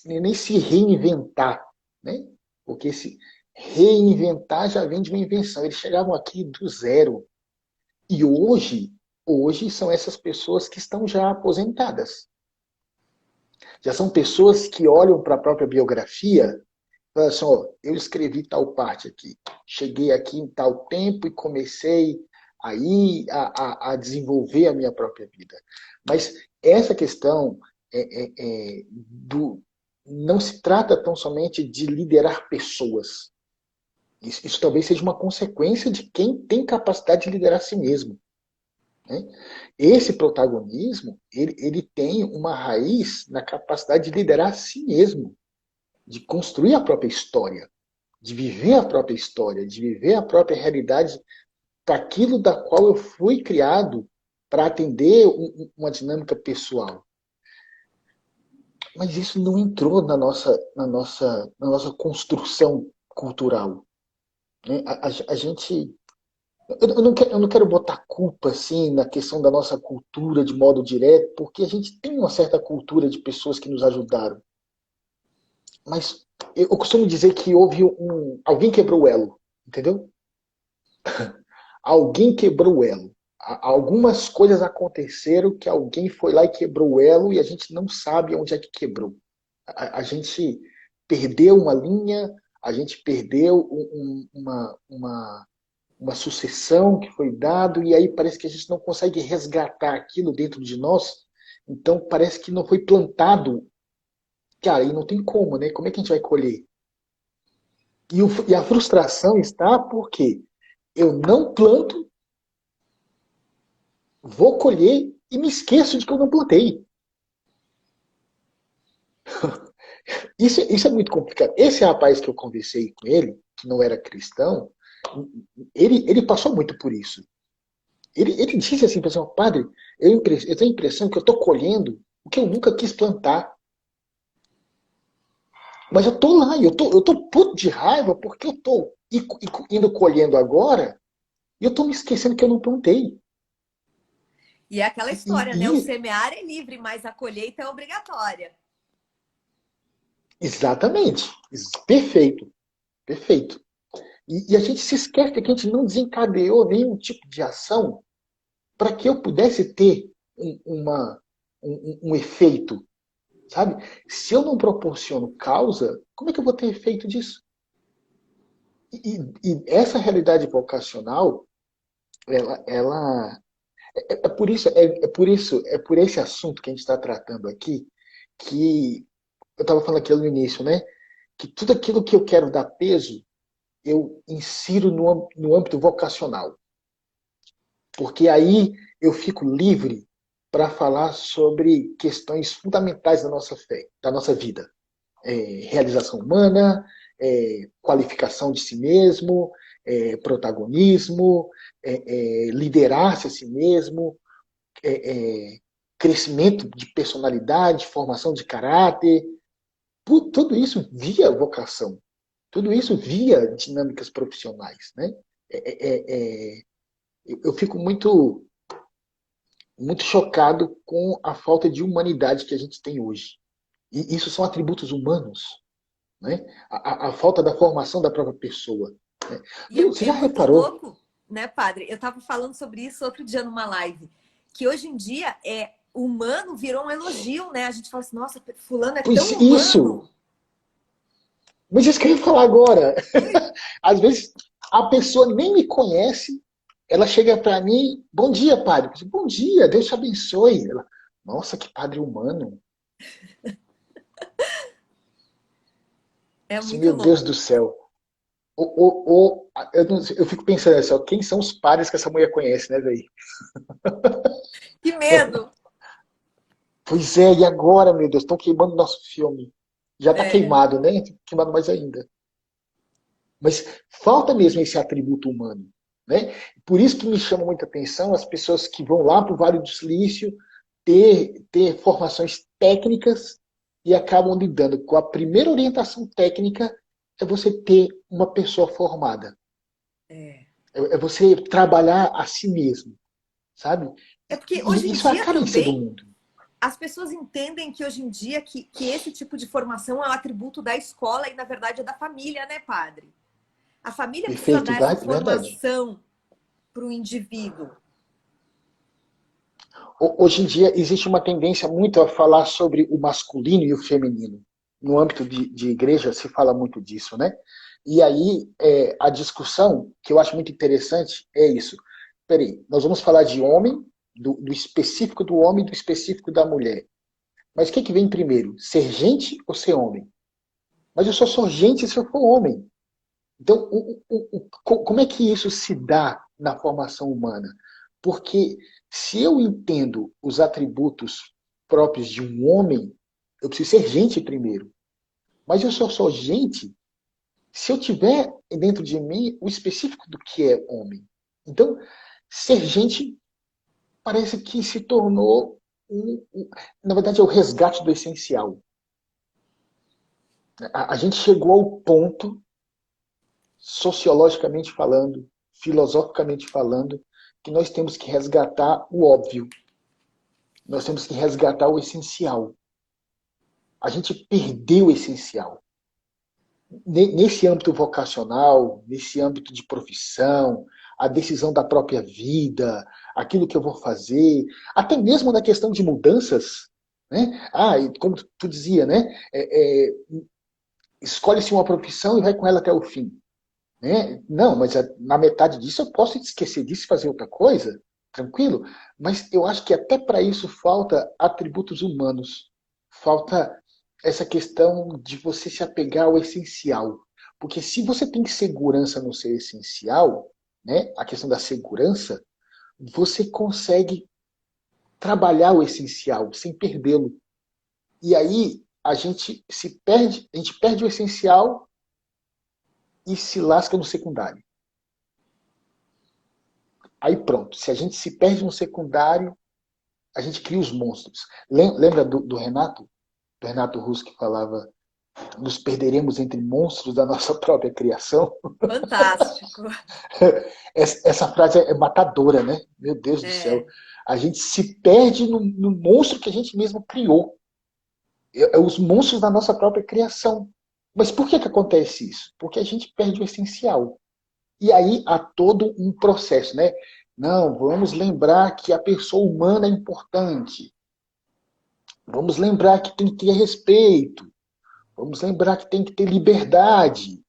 nem se reinventar, né? Porque se reinventar já vem de uma invenção. Eles chegavam aqui do zero. E hoje são essas pessoas que estão já aposentadas. Já são pessoas que olham para a própria biografia e falam assim, ó, eu escrevi tal parte aqui, cheguei aqui em tal tempo e comecei aí a desenvolver a minha própria vida. Mas essa questão do não se trata tão somente de liderar pessoas. Isso talvez seja uma consequência de quem tem capacidade de liderar a si mesmo. Né? Esse protagonismo, ele tem uma raiz na capacidade de liderar a si mesmo, de construir a própria história, de viver a própria história, de viver a própria realidade daquilo da qual eu fui criado para atender uma dinâmica pessoal. Mas isso não entrou na nossa construção cultural. Né? A gente eu não quero botar culpa assim na questão da nossa cultura de modo direto, porque a gente tem uma certa cultura de pessoas que nos ajudaram. Mas eu costumo dizer que houve alguém quebrou o elo, entendeu? Alguém quebrou o elo. Algumas coisas aconteceram que alguém foi lá e quebrou o elo e a gente não sabe onde é que quebrou. A gente perdeu uma linha, a gente perdeu uma sucessão que foi dado, e aí parece que a gente não consegue resgatar aquilo dentro de nós, então parece que não foi plantado. Cara, e não tem como, né? Como é que a gente vai colher? E a frustração está porque eu não planto, vou colher e me esqueço de que eu não plantei. Isso é muito complicado. Esse rapaz que eu conversei com ele, que não era cristão, ele passou muito por isso. Ele disse assim, pessoal, padre, eu tenho a impressão que eu estou colhendo o que eu nunca quis plantar. Mas eu tô lá, eu tô puto de raiva porque eu tô indo colhendo agora e eu tô me esquecendo que eu não plantei. E é aquela E, história, né? O e- semear é livre, mas a colheita é obrigatória. exatamente. Perfeito. Perfeito. E a gente se esquece que a gente não desencadeou nenhum tipo de ação para que eu pudesse ter um efeito, sabe? Se eu não proporciono causa, como é que eu vou ter efeito disso? E essa realidade vocacional, ela é por esse assunto que a gente está tratando aqui, que eu estava falando aquilo no início, né? Que tudo aquilo que eu quero dar peso, eu insiro no âmbito vocacional. Porque aí eu fico livre para falar sobre questões fundamentais da nossa fé, da nossa vida. Realização humana, qualificação de si mesmo, protagonismo, liderar-se a si mesmo, crescimento de personalidade, formação de caráter, tudo isso via vocação, tudo isso via dinâmicas profissionais, né? Eu fico muito chocado com a falta de humanidade que a gente tem hoje. E isso são atributos humanos, né? A falta da formação da própria pessoa. Né? E Lu, você é já muito reparou? louco, né, padre? Eu estava falando sobre isso outro dia numa live, que hoje em dia humano virou um elogio, né? A gente fala assim, nossa, fulano é Pois tão isso! humano. Mas isso que eu ia falar agora. Às vezes a pessoa nem me conhece, ela chega para mim, bom dia, padre. Eu digo, bom dia, Deus te abençoe. Ela, nossa, que padre humano. É Assim, muito meu Deus louco. do céu. Eu fico pensando assim, ó, quem são os padres que essa mulher conhece, né, velho? Que medo! Pois é, e agora, meu Deus, estão queimando nosso filme. Já está É, queimado, né? Queimado mais ainda. Mas falta mesmo esse atributo humano, né? Por isso que me chama muita atenção as pessoas que vão lá para o Vale do Silício ter formações técnicas e acabam lidando com a primeira orientação técnica é você ter uma pessoa formada. é. É você trabalhar a si mesmo, sabe? É porque hoje E em isso é a dia carência do também mundo. as pessoas entendem que hoje em dia que esse tipo de formação é um atributo da escola e, na verdade, é da família, né, padre? A família precisa Perfeito, dar essa verdade. formação para o indivíduo. Hoje em dia existe uma tendência muito a falar sobre o masculino e o feminino. No âmbito de igreja se fala muito disso, né? E aí a discussão que eu acho muito interessante é isso. Peraí, nós vamos falar de homem, do específico do homem e do específico da mulher. Mas o que vem primeiro? Ser gente ou ser homem? Mas eu só sou gente se eu for homem. Então, como é que isso se dá na formação humana? Porque se eu entendo os atributos próprios de um homem, eu preciso ser gente primeiro. Mas eu só sou gente se eu tiver dentro de mim o específico do que é homem. Então, ser gente parece que se tornou na verdade, é o resgate do essencial. A gente chegou ao ponto sociologicamente falando, filosoficamente falando, que nós temos que resgatar o óbvio. Nós temos que resgatar o essencial. A gente perdeu o essencial. Nesse âmbito vocacional, nesse âmbito de profissão, a decisão da própria vida, aquilo que eu vou fazer, até mesmo na questão de mudanças, né? Como tu dizia, né? Escolhe-se uma profissão e vai com ela até o fim. Né? Não, mas na metade disso eu posso esquecer disso e fazer outra coisa, tranquilo? Mas eu acho que até para isso falta atributos humanos. Falta essa questão de você se apegar ao essencial. Porque se você tem segurança no seu essencial, né, a questão da segurança, você consegue trabalhar o essencial sem perdê-lo. E aí a gente perde o essencial e se lasca no secundário. Aí pronto, se a gente se perde no secundário, a gente cria os monstros. Lembra do Renato? Do Renato Russo que falava nos perderemos entre monstros da nossa própria criação? Fantástico. Essa frase é matadora, né? Meu Deus do céu. É. A gente se perde no monstro que a gente mesmo criou. É os monstros da nossa própria criação. Mas por que acontece isso? Porque a gente perde o essencial. E aí há todo um processo, né? Não, vamos lembrar que a pessoa humana é importante. Vamos lembrar que tem que ter respeito. Vamos lembrar que tem que ter liberdade.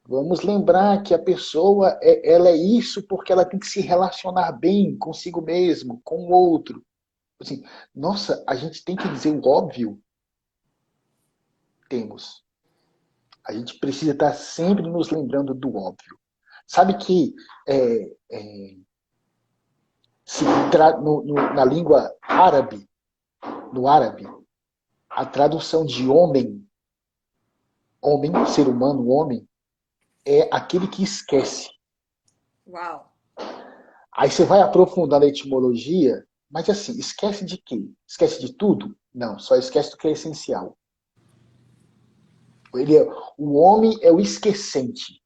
Vamos lembrar que a pessoa ela é isso porque ela tem que se relacionar bem consigo mesmo, com o outro. Assim, nossa, a gente tem que dizer o óbvio? Temos. A gente precisa estar sempre nos lembrando do óbvio. Sabe que é, na língua árabe, no árabe, a tradução de homem, ser humano, homem, é aquele que esquece. Uau! Aí você vai aprofundar na etimologia, mas assim, esquece de quê? Esquece de tudo? Não, só esquece do que é essencial. O homem é o esquecente.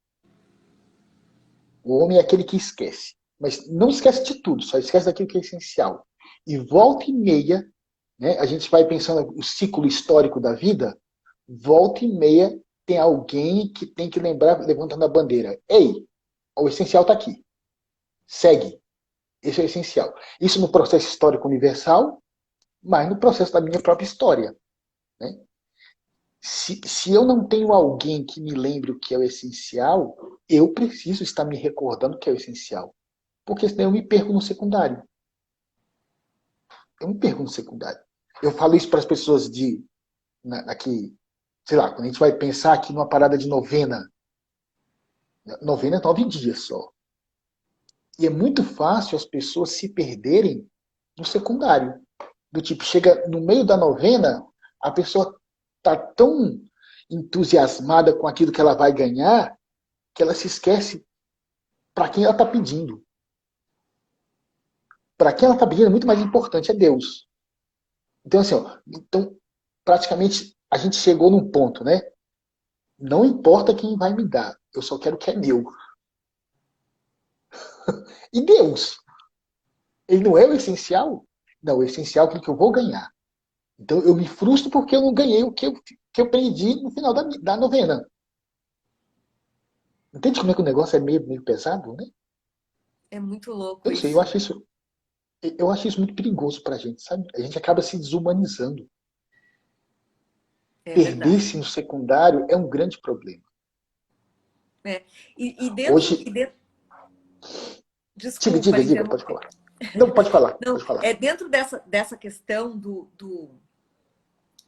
O homem é aquele que esquece. Mas não esquece de tudo, só esquece daquilo que é essencial. E volta e meia, né, a gente vai pensando o ciclo histórico da vida, volta e meia tem alguém que tem que lembrar, levantando a bandeira. Ei, o essencial está aqui. Segue. Esse é o essencial. Isso no processo histórico universal, mas no processo da minha própria história. Né? Se eu não tenho alguém que me lembre o que é o essencial, eu preciso estar me recordando o que é o essencial. Porque senão eu me perco no secundário. Eu me perco no secundário. Eu falo isso para as pessoas aqui, sei lá, quando a gente vai pensar aqui numa parada de novena. Novena é 9 dias só. E é muito fácil as pessoas se perderem no secundário. Do tipo, chega no meio da novena, a pessoa está tão entusiasmada com aquilo que ela vai ganhar, que ela se esquece para quem ela está pedindo. Para quem ela está pedindo é muito mais importante, é Deus. Então, assim, então, praticamente a gente chegou num ponto, né? Não importa quem vai me dar, eu só quero o que é meu. E Deus? Ele não é o essencial? Não, o essencial é aquilo que eu vou ganhar. Então eu me frustro porque eu não ganhei o que eu perdi no final da novena. Entende como é que o negócio é meio pesado, né? É muito louco Eu não sei, isso. eu acho isso muito perigoso pra gente, sabe? A gente acaba se desumanizando. É verdade. Perder-se no secundário é um grande problema. É. E dentro, Hoje, e dentro. Desculpa lhe diga, pode interromper. falar. Não, pode falar, Não, pode falar. é dentro dessa questão do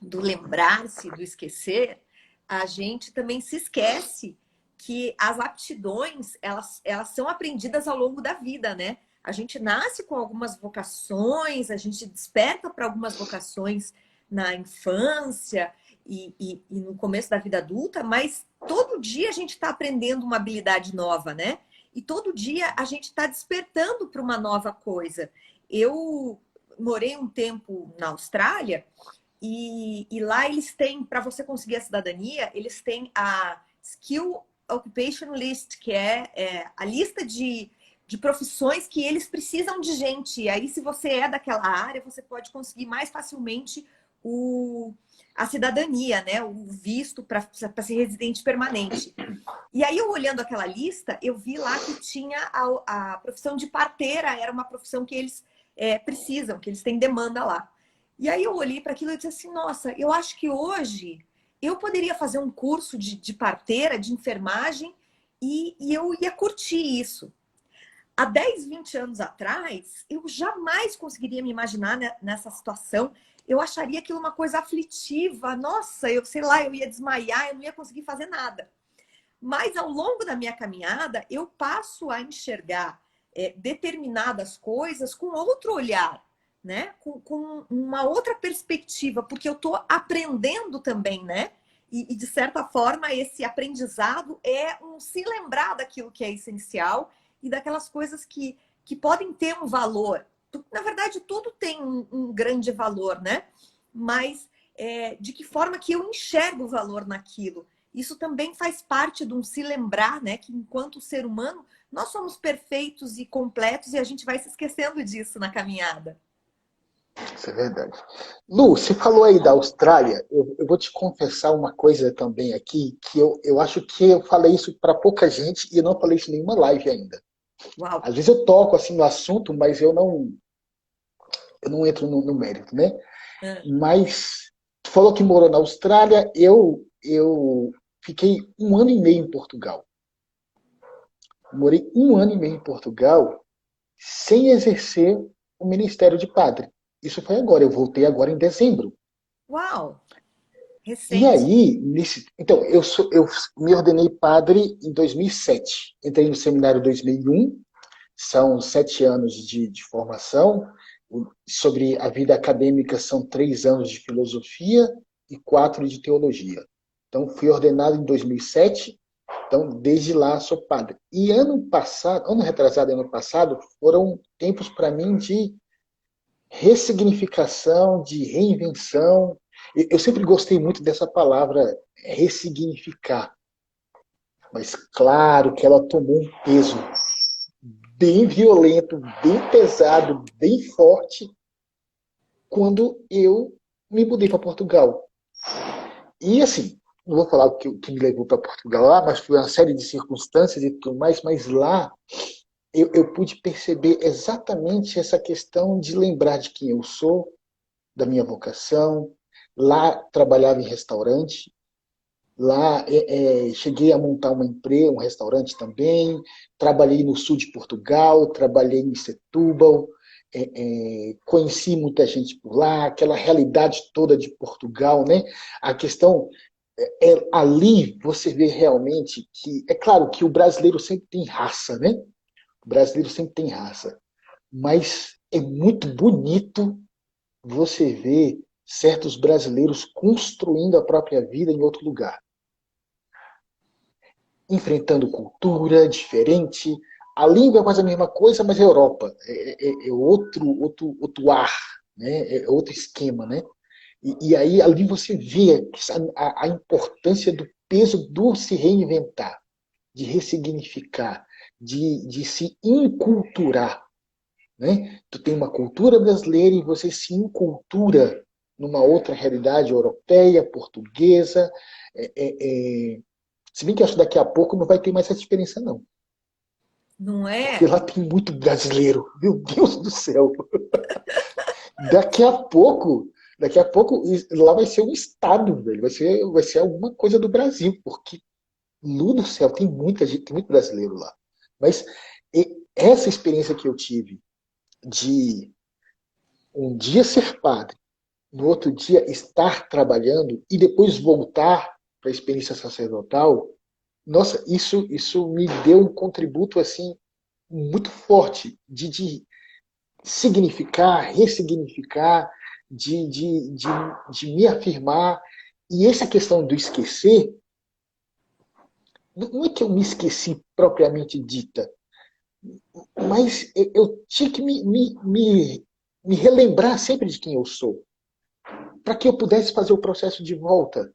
lembrar-se, do esquecer, a gente também se esquece que as aptidões, elas são aprendidas ao longo da vida, né? A gente nasce com algumas vocações, a gente desperta para algumas vocações na infância e no começo da vida adulta, mas todo dia a gente está aprendendo uma habilidade nova, né? E todo dia a gente está despertando para uma nova coisa. Eu morei um tempo na Austrália e lá eles têm, para você conseguir a cidadania, eles têm a Skill Occupation List, que é a lista de profissões que eles precisam de gente. E aí, se você é daquela área, você pode conseguir mais facilmente a cidadania, né? O visto para ser residente permanente. E aí, eu olhando aquela lista, eu vi lá que tinha a profissão de parteira, era uma profissão que eles precisam, que eles têm demanda lá. E aí eu olhei para aquilo e disse assim, nossa, eu acho que hoje eu poderia fazer um curso de parteira, de enfermagem, e eu ia curtir isso. Há 10, 20 anos atrás, eu jamais conseguiria me imaginar nessa situação. Eu acharia aquilo uma coisa aflitiva. Nossa, eu sei lá, eu ia desmaiar, eu não ia conseguir fazer nada. Mas ao longo da minha caminhada, eu passo a enxergar determinadas coisas com outro olhar, né? Com uma outra perspectiva, porque eu estou aprendendo também, né? E, de certa forma, esse aprendizado é um se lembrar daquilo que é essencial e daquelas coisas que podem ter um valor. Na verdade, tudo tem um grande valor, né? Mas de que forma que eu enxergo o valor naquilo? Isso também faz parte de um se lembrar, né? Que enquanto ser humano, nós somos perfeitos e completos e a gente vai se esquecendo disso na caminhada. Isso é verdade. Lu, você falou aí da Austrália. Eu vou te confessar uma coisa também aqui, que eu acho que eu falei isso para pouca gente e eu não falei isso em nenhuma live ainda. Uau! Às vezes eu toco assim no assunto, mas eu não entro no mérito, né? Ah, Mas tu falou que morou na Austrália, eu fiquei 1 ano e meio em Portugal. Morei 1 ano e meio em Portugal sem exercer o ministério de padre. Isso foi agora, eu voltei agora em dezembro. uau! E Recente. aí, então, eu me ordenei padre em 2007. Entrei no seminário em 2001 são 7 anos de formação. Sobre a vida acadêmica são 3 anos de filosofia e 4 de teologia. Então, fui ordenado em 2007. Então, desde lá, sou padre. E ano passado, ano retrasado e ano passado, foram tempos para mim de ressignificação, de reinvenção. Eu sempre gostei muito dessa palavra, ressignificar. Mas claro que ela tomou um peso bem violento, bem pesado, bem forte, quando eu me mudei para Portugal. E assim, não vou falar o que me levou para Portugal lá, mas foi uma série de circunstâncias e tudo mais, mas lá eu pude perceber exatamente essa questão de lembrar de quem eu sou, da minha vocação. Lá trabalhava em restaurante, lá cheguei a montar uma empresa, um restaurante também, trabalhei no sul de Portugal, trabalhei em Setúbal, conheci muita gente por lá, aquela realidade toda de Portugal, né? A questão ali você vê realmente que, é claro que o brasileiro sempre tem raça, né? O brasileiro sempre tem raça, mas é muito bonito você ver certos brasileiros construindo a própria vida em outro lugar, enfrentando cultura diferente. A língua é quase a mesma coisa, mas é Europa, é outro ar, né? É outro esquema, né? E aí ali você vê a importância do peso do se reinventar, de ressignificar, de se inculturar, né? Tu tem uma cultura brasileira e você se incultura numa outra realidade europeia, portuguesa. É, é, é... Se bem que acho que daqui a pouco não vai ter mais essa diferença, não. Não Porque é? lá tem muito brasileiro. Meu Deus do céu. Daqui a pouco, daqui a pouco, lá vai ser um estado, velho. Vai ser alguma coisa do Brasil, porque, Lu do céu, tem muita gente, tem muito brasileiro lá. Mas essa experiência que eu tive de um dia ser padre, no outro dia estar trabalhando e depois voltar para a experiência sacerdotal, nossa, isso me deu um contributo assim muito forte de significar, ressignificar, de me afirmar. E essa questão do esquecer, não é que eu me esqueci propriamente dita, mas eu tinha que me relembrar sempre de quem eu sou, para que eu pudesse fazer o processo de volta.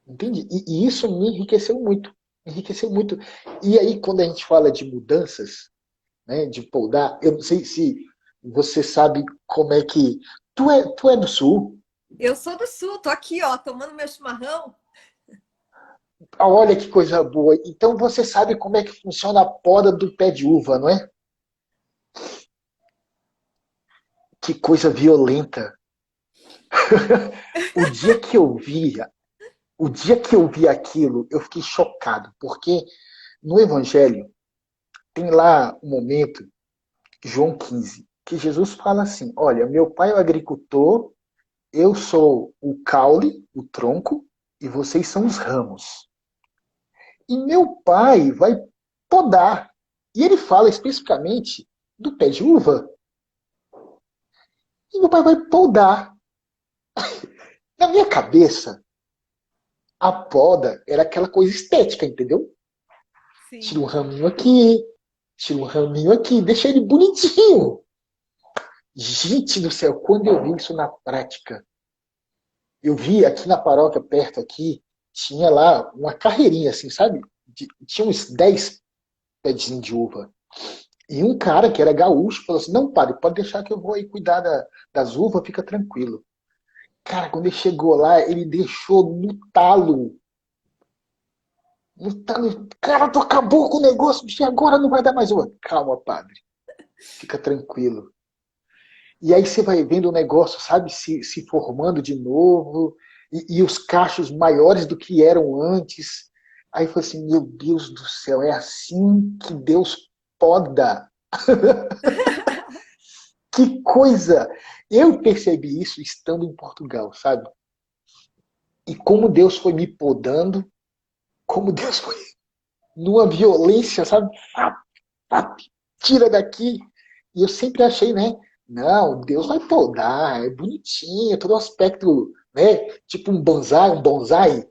Entende? E isso me enriqueceu muito. Me enriqueceu muito. E aí, quando a gente fala de mudanças, né, de poldar, eu não sei se você sabe como é que. Tu é do sul? Eu sou do sul, tô aqui, ó, tomando meu chimarrão. Ah, olha que coisa boa. Então você sabe como é que funciona a poda do pé de uva, não é? Que coisa violenta. O dia que eu vi, o dia que eu vi aquilo, eu fiquei chocado, porque no Evangelho tem lá um momento, João 15, que Jesus fala assim: olha, meu pai é o agricultor, eu sou o caule, o tronco, e vocês são os ramos. E meu pai vai podar. E ele fala especificamente do pé de uva. E meu pai vai podar. Na minha cabeça, a poda era aquela coisa estética, entendeu? Tira Sim. um raminho aqui, tira um raminho aqui, deixa ele bonitinho. Gente do céu, quando eu vi isso na prática, eu vi aqui na paróquia, perto aqui, tinha lá uma carreirinha, assim, sabe? Tinha uns 10 pezinhos de uva. E um cara que era gaúcho falou assim: não, padre, pode deixar que eu vou aí cuidar das uvas, fica tranquilo. Cara, quando ele chegou lá, ele deixou no talo. No talo. Cara, tu acabou com o negócio, bicho, agora não vai dar mais uva. Calma, padre, fica tranquilo. E aí você vai vendo o negócio, sabe, se formando de novo, e os cachos maiores do que eram antes. Aí foi assim: meu Deus do céu, é assim que Deus poda. Que coisa! Eu percebi isso estando em Portugal, sabe? E como Deus foi me podando, como Deus foi numa violência, sabe? tira daqui. E eu sempre achei, né? Não, Deus vai podar, é bonitinho, todo aspecto, né? Tipo um bonsai.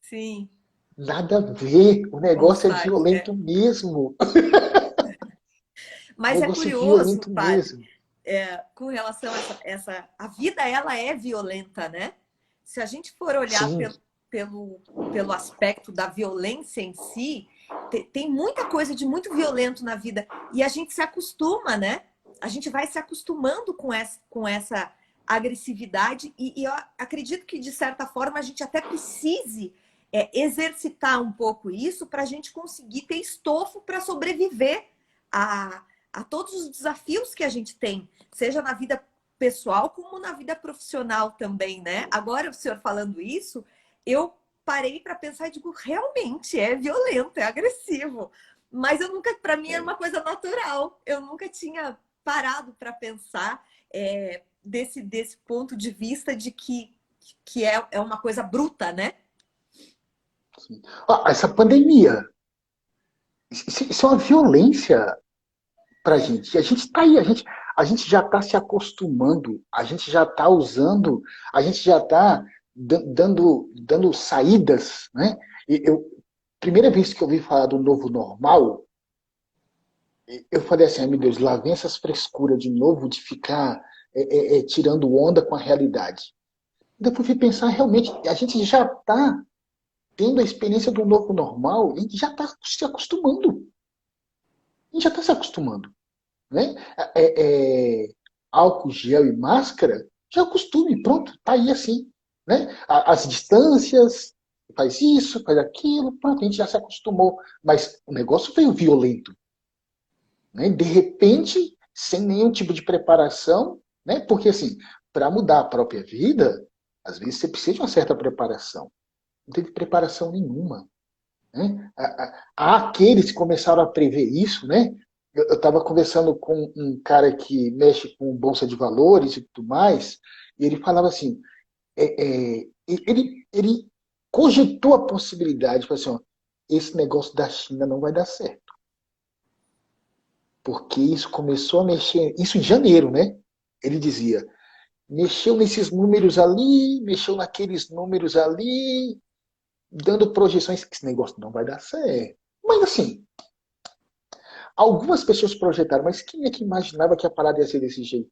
Sim, Nada a ver, o negócio é bonsai. violento mesmo. O Mas é negócio é curioso, violento padre, mesmo. com relação a a vida ela é violenta, né? Se a gente for olhar Sim, pelo aspecto da violência em si, tem muita coisa de muito violento na vida e a gente se acostuma, né? A gente vai se acostumando com essa agressividade e eu acredito que de certa forma a gente até precise exercitar um pouco isso para a gente conseguir ter estofo para sobreviver a, a todos os desafios que a gente tem, seja na vida pessoal como na vida profissional também, né? Agora, o senhor falando isso, eu parei para pensar e digo, realmente é violento, é agressivo. Mas eu nunca, para mim, era é, uma coisa natural. Eu nunca tinha parado para pensar desse ponto de vista de que é uma coisa bruta, né? sim. Ó, essa pandemia, isso é uma violência pra gente. E a gente está aí, a gente já está se acostumando, a gente já está usando, a gente já está dando saídas, né? E primeira vez que eu ouvi falar do novo normal, eu falei assim, ai meu Deus, lá vem essas frescuras de novo de ficar tirando onda com a realidade. Depois fui pensar, realmente, a gente já está tendo a experiência do novo normal, a gente já está se acostumando. A gente já está se acostumando. Né? Álcool gel e máscara, já é o costume, pronto, tá aí assim. Né? As distâncias, faz isso, faz aquilo, pronto, a gente já se acostumou. Mas o negócio veio violento. Né? De repente, sem nenhum tipo de preparação, né? Porque assim, para mudar a própria vida, às vezes você precisa de uma certa preparação. Não teve preparação nenhuma. Né? Há aqueles que começaram a prever isso, né? Eu estava conversando com um cara que mexe com bolsa de valores e tudo mais, e ele falava assim, ele cogitou a possibilidade, falou assim, ó, esse negócio da China não vai dar certo, porque isso começou a mexer, isso em janeiro, né? Ele dizia, mexeu nesses números ali, mexeu naqueles números ali, dando projeções que esse negócio não vai dar certo. Mas assim, algumas pessoas projetaram, mas quem é que imaginava que a parada ia ser desse jeito?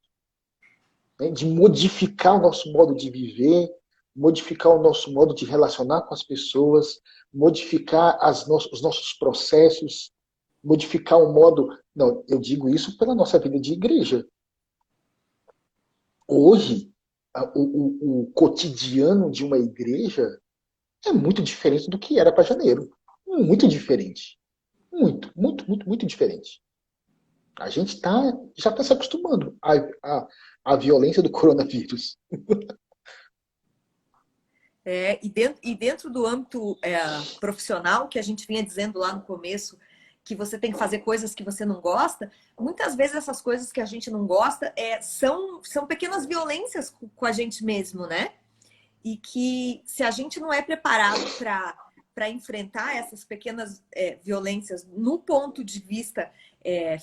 Né? De modificar o nosso modo de viver, modificar o nosso modo de relacionar com as pessoas, modificar os nossos processos, modificar o modo. Não, eu digo isso pela nossa vida de igreja. Hoje, o cotidiano de uma igreja é muito diferente do que era para janeiro. Muito diferente. Muito, muito, muito, muito diferente. A gente já está se acostumando à violência do coronavírus. E dentro do âmbito profissional, que a gente vinha dizendo lá no começo, que você tem que fazer coisas que você não gosta, muitas vezes essas coisas que a gente não gosta são pequenas violências com a gente mesmo, né? E que se a gente não é preparado para enfrentar essas pequenas violências no ponto de vista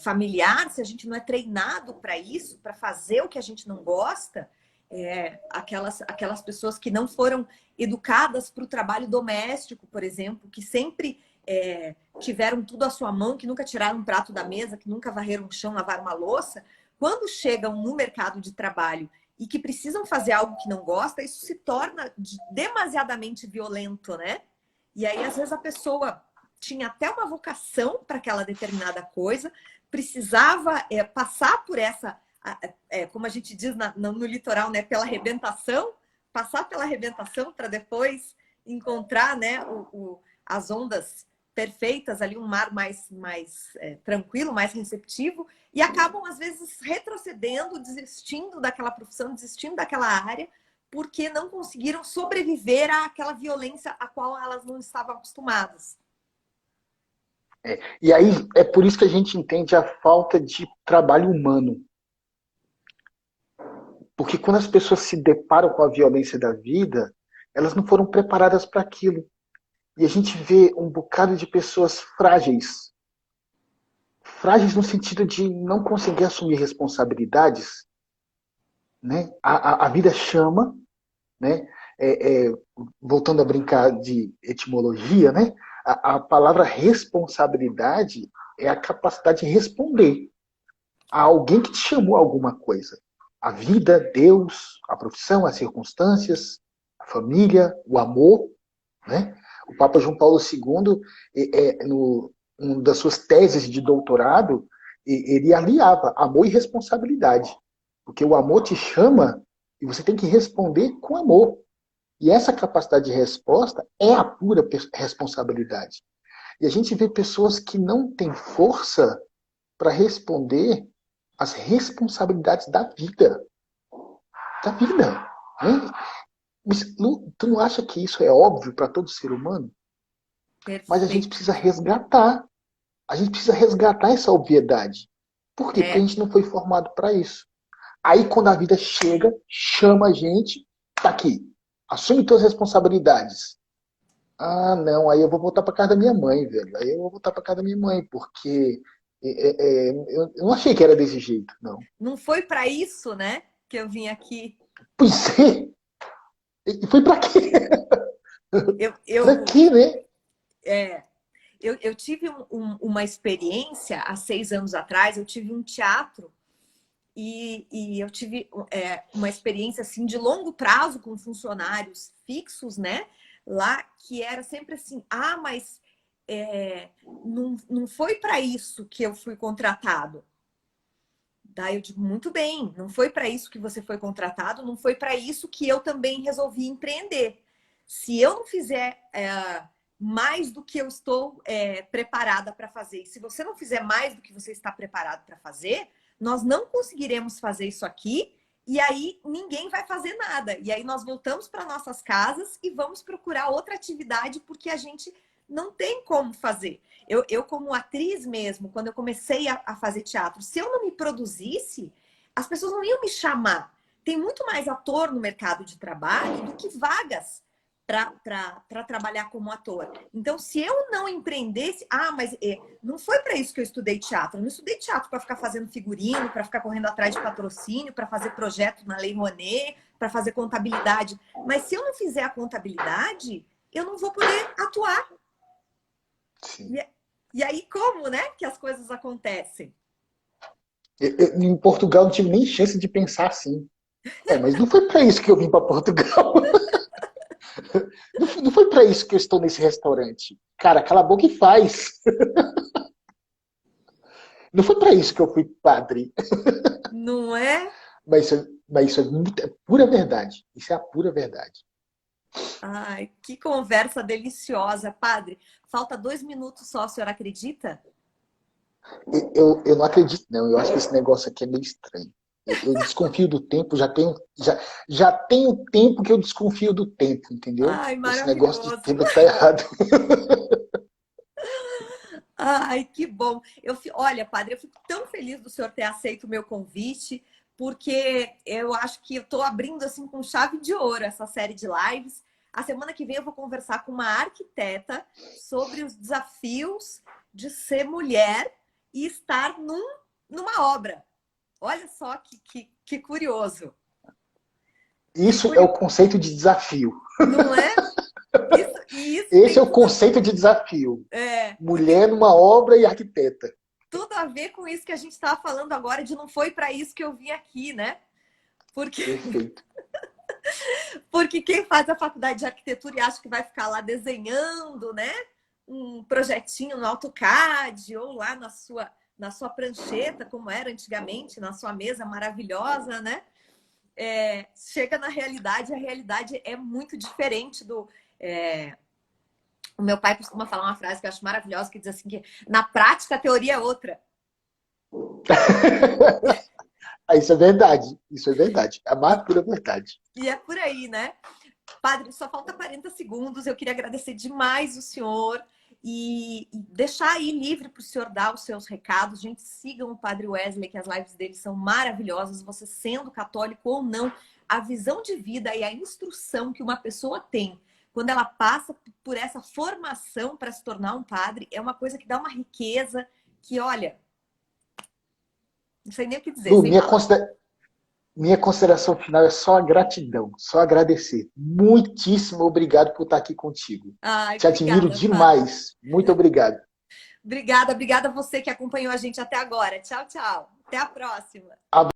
familiar, se a gente não é treinado para isso, para fazer o que a gente não gosta, aquelas pessoas que não foram educadas para o trabalho doméstico, por exemplo, que sempre tiveram tudo à sua mão, que nunca tiraram um prato da mesa, que nunca varreram o chão, lavaram uma louça, quando chegam no mercado de trabalho e que precisam fazer algo que não gosta, isso se torna demasiadamente violento, né? E aí, às vezes, a pessoa tinha até uma vocação para aquela determinada coisa, precisava passar por essa, como a gente diz no litoral, né, pela arrebentação, passar pela arrebentação para depois encontrar, né, as ondas perfeitas ali, um mar mais tranquilo, mais receptivo, e acabam, às vezes, retrocedendo, desistindo daquela profissão, desistindo daquela área, porque não conseguiram sobreviver àquela violência a qual elas não estavam acostumadas. E aí é por isso que a gente entende a falta de trabalho humano. Porque quando as pessoas se deparam com a violência da vida, elas não foram preparadas para aquilo. E a gente vê um bocado de pessoas frágeis. frágeis no sentido de não conseguir assumir responsabilidades, né? A vida chama, né? Voltando a brincar de etimologia, né? A palavra responsabilidade é a capacidade de responder a alguém que te chamou a alguma coisa. A vida, Deus, a profissão, as circunstâncias, a família, o amor, né? O Papa João Paulo II, uma das suas teses de doutorado, ele aliava amor e responsabilidade. Porque o amor te chama e você tem que responder com amor. E essa capacidade de resposta é a pura responsabilidade. E a gente vê pessoas que não têm força para responder às responsabilidades da vida. Da vida. Né? Mas tu não acha que isso é óbvio para todo ser humano? Mas a gente Perfeito. precisa resgatar. A gente precisa resgatar essa obviedade. Por quê? Porque a É, gente não foi formado para isso. Aí quando a vida chega, chama a gente, tá aqui. Assume tuas responsabilidades. Ah, não, aí eu vou voltar para casa da minha mãe, velho. Aí eu vou voltar para casa da minha mãe, porque eu não achei que era desse jeito, não. não foi para isso, né, que eu vim aqui. Pois é. E foi para quê? Eu, Para eu, quê, né? é, eu tive uma experiência há 6 anos atrás. Eu tive um teatro e eu tive uma experiência assim de longo prazo com funcionários fixos, né? Lá que era sempre assim, mas não foi para isso que eu fui contratado. Daí eu digo, muito bem, não foi para isso que você foi contratado, não foi para isso que eu também resolvi empreender. Se eu não fizer mais do que eu estou preparada para fazer, e se você não fizer mais do que você está preparado para fazer, nós não conseguiremos fazer isso aqui, e aí ninguém vai fazer nada. E aí nós voltamos para nossas casas e vamos procurar outra atividade, porque a gente não tem como fazer. Eu como atriz mesmo, quando eu comecei a fazer teatro, se eu não me produzisse, as pessoas não iam me chamar. Tem muito mais ator no mercado de trabalho do que vagas para trabalhar como ator. Então, se eu não empreendesse, mas não foi para isso que eu estudei teatro. Eu não estudei teatro para ficar fazendo figurino, para ficar correndo atrás de patrocínio, para fazer projeto na Lei Rouanet, para fazer contabilidade. Mas se eu não fizer a contabilidade, eu não vou poder atuar. Sim. E aí, como, né, que as coisas acontecem? Em Portugal não tive nem chance de pensar assim. Mas não foi para isso que eu vim para Portugal. Não foi para isso que eu estou nesse restaurante. Cara, cala a boca e faz. Não foi para isso que eu fui padre. Não é? Mas isso é pura verdade. Isso é a pura verdade. Ai, que conversa deliciosa, padre. Falta 2 minutos só, a senhora acredita? Eu não acredito, não. Eu acho que esse negócio aqui é meio estranho. Eu desconfio do tempo, já tenho tempo que eu desconfio do tempo, entendeu? Ai, Esse negócio de maravilhoso. tempo tá errado. Ai, que bom. Olha, padre, eu fico tão feliz do senhor ter aceito o meu convite, porque eu acho que eu estou abrindo assim com chave de ouro essa série de lives. A semana que vem eu vou conversar com uma arquiteta sobre os desafios de ser mulher e estar numa obra. Olha só que curioso. Que Isso é o curioso, conceito de desafio. não é? Isso Esse tem é o conceito de desafio. porque Mulher numa obra e arquiteta. tudo a ver com isso que a gente estava falando agora de não foi para isso que eu vim aqui, né? Porque, Perfeito. porque quem faz a faculdade de arquitetura e acha que vai ficar lá desenhando, né? Um projetinho no AutoCAD ou lá na sua prancheta, como era antigamente, na sua mesa maravilhosa, né? Chega na realidade, a realidade é muito diferente do. O meu pai costuma falar uma frase que eu acho maravilhosa, que diz assim, que na prática a teoria é outra. Isso é verdade. Isso é verdade. A mais pura verdade. E é por aí, né? Padre, só falta 40 segundos. Eu queria agradecer demais o senhor e deixar aí livre para o senhor dar os seus recados. Gente, sigam o Padre Wesley, que as lives dele são maravilhosas. Você sendo católico ou não, a visão de vida e a instrução que uma pessoa tem quando ela passa por essa formação para se tornar um padre é uma coisa que dá uma riqueza que, olha, Não sei nem o que dizer, Lu, sem palavras. minha consideração final é só a gratidão, só agradecer. Muitíssimo obrigado por estar aqui contigo. Ai, Te admiro obrigada, Fábio. demais. Muito obrigado. Obrigada, obrigada a você que acompanhou a gente até agora. Tchau, tchau. Até a próxima.